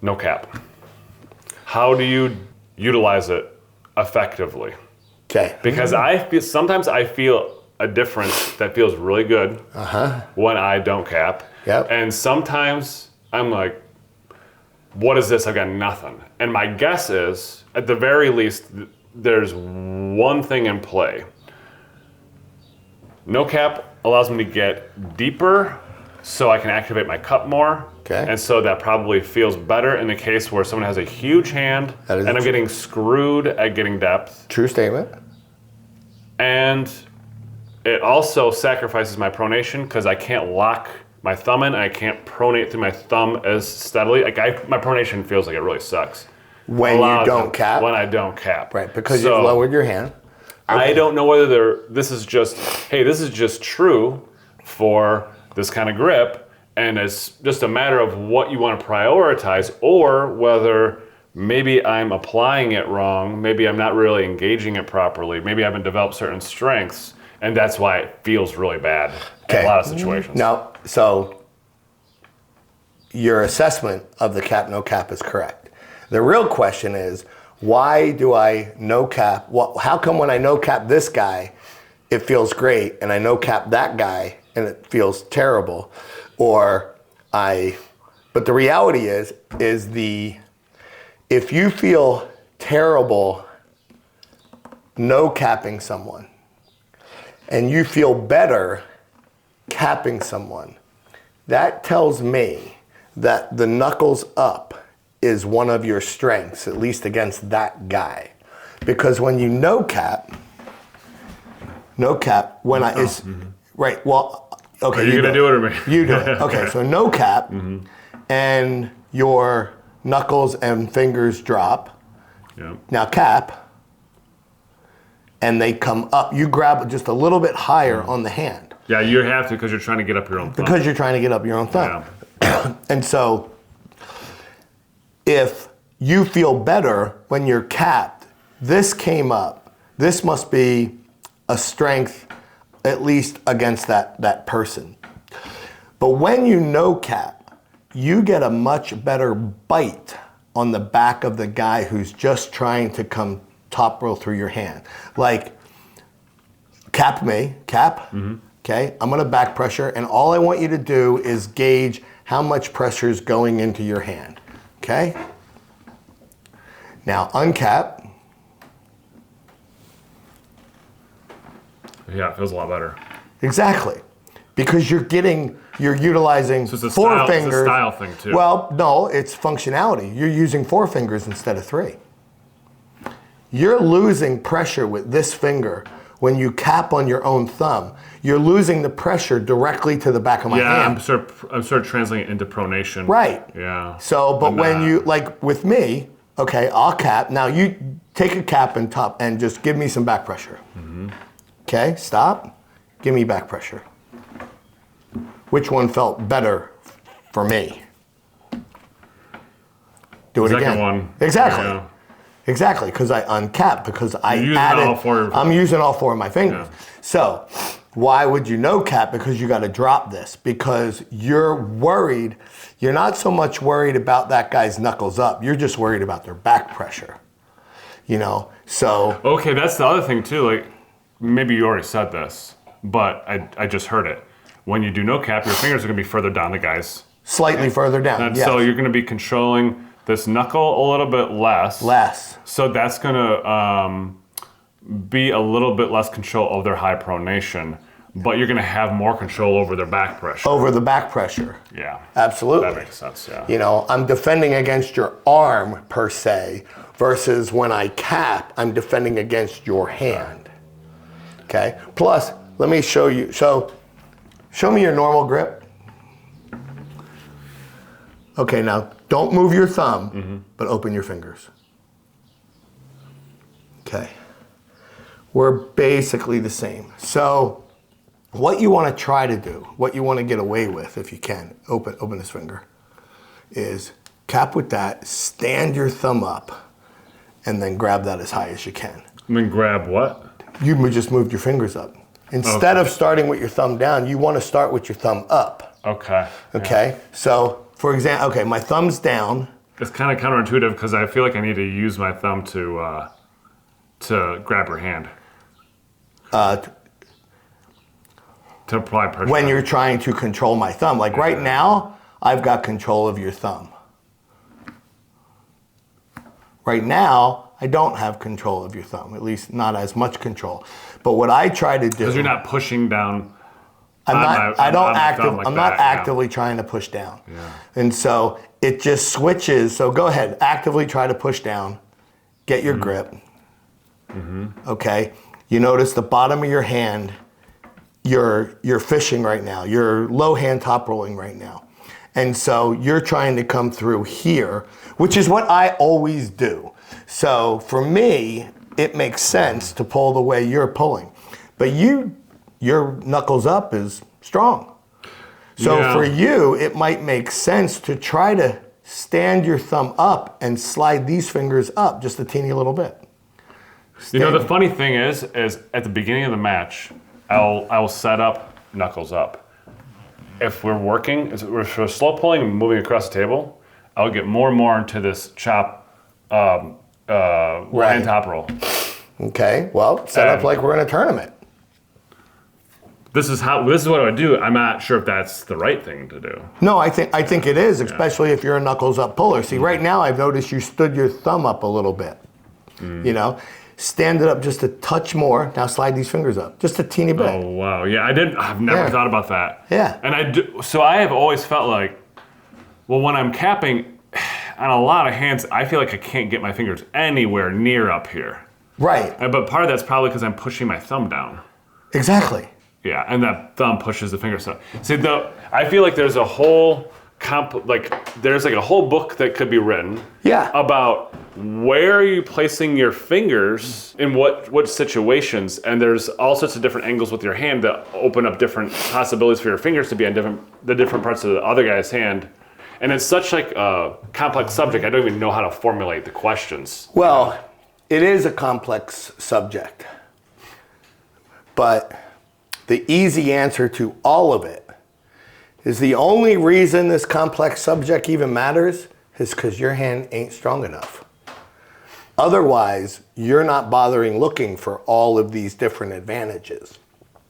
No cap. How do you utilize it effectively? Okay. Because sometimes I feel a difference that feels really good when I don't cap. Yep. And sometimes I'm like, what is this? I've got nothing. And my guess is, at the very least, there's one thing in play. No cap allows me to get deeper so I can activate my cup more. Okay. And so that probably feels better in the case where someone has a huge hand and I'm getting screwed at getting depth. True statement. And it also sacrifices my pronation because I can't lock my thumb in and I can't pronate through my thumb as steadily. Like my pronation feels like it really sucks. When you don't cap? When I don't cap. Right, because you've lowered your hand. I don't know whether this is just true for this kind of grip, and it's just a matter of what you want to prioritize, or whether maybe I'm applying it wrong, maybe I'm not really engaging it properly, maybe I haven't developed certain strengths, and that's why it feels really bad in a lot of situations. Now, so your assessment of the cap, no cap is correct. The real question is, why do I no cap? How come when I no cap this guy, it feels great, and I no cap that guy, and it feels terrible? But the reality is if you feel terrible no capping someone, and you feel better capping someone, that tells me that the knuckles up is one of your strengths, at least against that guy. Because when you no cap, when right, well, okay. Are you gonna do it or me? You do it. Okay, so no cap, and your knuckles and fingers drop. Yeah. Now cap, and they come up. You grab just a little bit higher on the hand. Yeah, you have to because you're trying to get up your own thumb. Because you're trying to get up your own thumb. Yeah. And so, if you feel better when you're capped, this came up. This must be a strength, at least against that person. But when you no cap, you get a much better bite on the back of the guy who's just trying to come top row through your hand. Like, cap me, okay? I'm gonna back pressure, and all I want you to do is gauge how much pressure is going into your hand, okay? Now, uncap. Yeah, it feels a lot better. Exactly. Because you're utilizing so it's four fingers. It's a style thing too. Well, no, it's functionality. You're using 4 fingers instead of 3. You're losing pressure with this finger when you cap on your own thumb. You're losing the pressure directly to the back of my hand. Yeah, I'm sort of translating it into pronation. Right. Yeah. So, but when you, like with me, okay, I'll cap. Now you take a cap and top and just give me some back pressure. Okay, stop. Give me back pressure. Which one felt better for me? Do it again. Second one. Exactly. Yeah. Exactly, because I uncapped, because I'm using all 4 of my fingers. Yeah. So, why would you no cap? Because you got to drop this, because you're worried. You're not so much worried about that guy's knuckles up. You're just worried about their back pressure. You know, so. Okay, that's the other thing too. Like, maybe you already said this, but I just heard it. When you do no cap, your fingers are going to be further down the guy's. Slightly further down, yes. So you're going to be controlling this knuckle a little bit less. So that's going to be a little bit less control of their high pronation, but you're going to have more control over their back pressure. Over the back pressure. Yeah. Absolutely. That makes sense, yeah. You know, I'm defending against your arm, per se, versus when I cap, I'm defending against your hand. Okay? Plus, let me show you. So, show me your normal grip. Okay, now, don't move your thumb, but open your fingers. Okay. We're basically the same. So, what you want to try to do, what you want to get away with, if you can, open this finger, is cap with that, stand your thumb up, and then grab that as high as you can. And then grab what? You just moved your fingers up. Instead of starting with your thumb down, you want to start with your thumb up. Okay. Okay? Yeah. So, for example, okay, my thumb's down, it's kind of counterintuitive because I feel like I need to use my thumb to grab your hand. To apply pressure. When you're trying to control my thumb. Like right now, I've got control of your thumb. Right now, I don't have control of your thumb, at least not as much control. But what I try to do... Because you're not pushing down... I'm not actively trying to push down. Yeah. And so it just switches. So go ahead, actively try to push down. Get your grip. Okay? You notice the bottom of your hand, you're fishing right now. You're low hand top rolling right now. And so you're trying to come through here, which is what I always do. So for me, it makes sense to pull the way you're pulling. But your knuckles up is strong. So for you, it might make sense to try to stand your thumb up and slide these fingers up just a teeny little bit. You know, the funny thing is at the beginning of the match, I'll set up knuckles up. If we're working, if we're slow pulling and moving across the table, I'll get more and more into this chop, hand top roll. Okay, well, set up like we're in a tournament. This is what I would do. I'm not sure if that's the right thing to do. No, I think it is, especially if you're a knuckles up puller. See, right now I've noticed you stood your thumb up a little bit. You know, stand it up just a touch more. Now slide these fingers up, just a teeny bit. Oh wow, yeah, I've never thought about that. Yeah. And I have always felt like, well, when I'm capping, on a lot of hands, I feel like I can't get my fingers anywhere near up here. Right. But part of that's probably because I'm pushing my thumb down. Exactly. Yeah, and that thumb pushes the finger. So, see, I feel like there's a whole there's like a whole book that could be written. Yeah. About where are you placing your fingers in what situations, and there's all sorts of different angles with your hand that open up different possibilities for your fingers to be on the different parts of the other guy's hand. And it's such like a complex subject. I don't even know how to formulate the questions. Well, it is a complex subject, but the easy answer to all of it is the only reason this complex subject even matters is because your hand ain't strong enough. Otherwise, you're not bothering looking for all of these different advantages.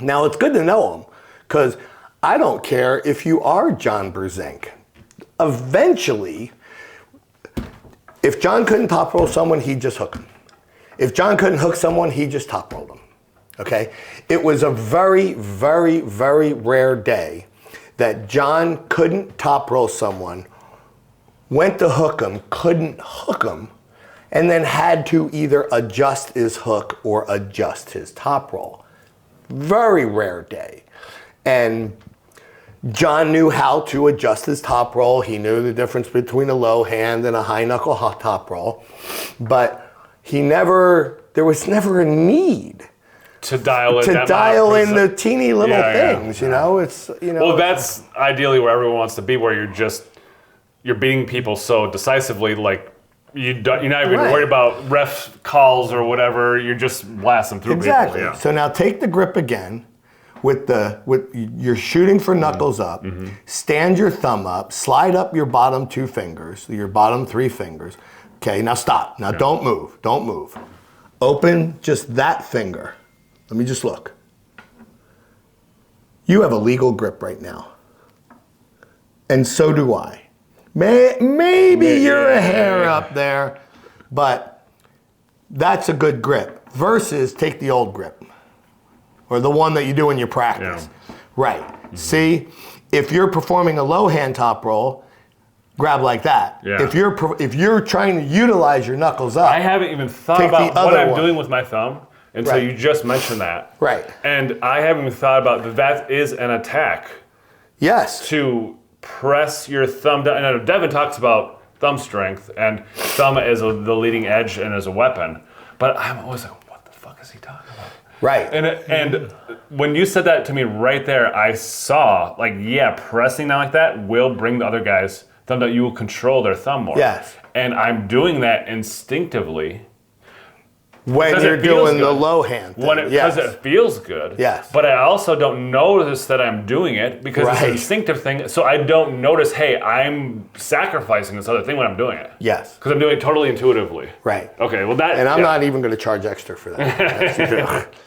Now, it's good to know them because I don't care if you are John Brzenk. Eventually, if John couldn't top roll someone, he'd just hook him. If John couldn't hook someone, he just top rolled him. Okay? It was a very, very, very rare day that John couldn't top roll someone, went to hook him, couldn't hook him, and then had to either adjust his hook or adjust his top roll. Very rare day. And John knew how to adjust his top roll. He knew the difference between a low hand and a high knuckle top roll. But there was never a need to dial in the teeny little things, you know. Well, that's ideally where everyone wants to be, where you're beating people so decisively, like you're not even worried about ref calls or whatever. You're just blasting through people. Yeah. So now take the grip again. You're shooting for knuckles up. Stand your thumb up. Slide up your bottom two fingers, your bottom three fingers. Okay, now stop. Now don't move. Don't move. Open just that finger. Let me just look. You have a legal grip right now. And so do I. Maybe you're a hair up there, but that's a good grip. Versus take the old grip. Or the one that you do in your practice. Yeah. Right. See, if you're performing a low hand top roll, grab like that. Yeah. If you're trying to utilize your knuckles up, I haven't even thought about what I'm doing with my thumb until you just mentioned that. Right. And I haven't even thought about that is an attack. Yes. To press your thumb down. And I know Devin talks about thumb strength and thumb as the leading edge and as a weapon. But I'm always like, what the fuck is he talking about? Right. And when you said that to me right there, I saw, pressing down like that will bring the other guy's thumb down. You will control their thumb more. Yes. And I'm doing that instinctively when Because you're it feels doing the good. low hand thing. Because it feels good. Yes. But I also don't notice that I'm doing it because it's Right. an instinctive thing. So I don't notice, hey, I'm sacrificing this other thing when I'm doing it. Yes. Because I'm doing it totally intuitively. Right. Okay, well that... And I'm yeah. not even going to charge extra for that. That's true.